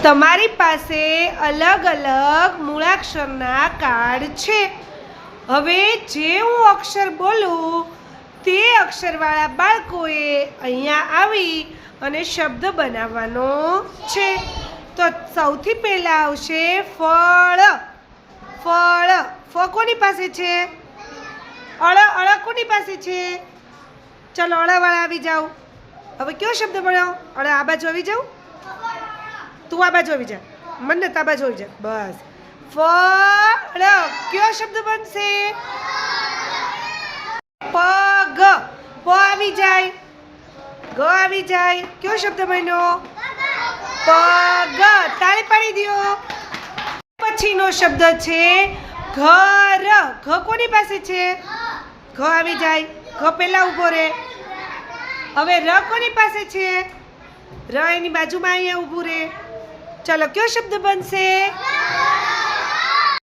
તમારી પાસે અલગ અલગ મૂળાક્ષરના કાર્ડ છે. હવે જે હું અક્ષર બોલું તે અક્ષરવાળા બાળકોએ અહીંયા આવી અને શબ્દ બનાવવાનો છે. તો સૌથી પહેલાં આવશે ફળ. ફળ. ફ કોની પાસે છે? અળ કોની પાસે છે? ચલો અળવાળા આવી જાઓ. હવે કયો શબ્દ બનાવો? આ બાજુ આવી જાઉં. તું આ બાજુ આવી જા. મને આ બાજુ આવી જા. બસ. ફળ. કયો શબ્દ બનશે? પગ. પ આવી જાય. ગ આવી જાય. કયો શબ્દ બન્યો? પગ. તાળી પાડી દો. પછીનો શબ્દ છે ઘર. ઘ કોની પાસે છે? ઘ આવી જાય. ઘ પહેલા ઊભો રહે. હવે ર કોની પાસે છે? ર એની બાજુમાં અહીંયા ઊભું રહે. ચલો કયો શબ્દ બનશે?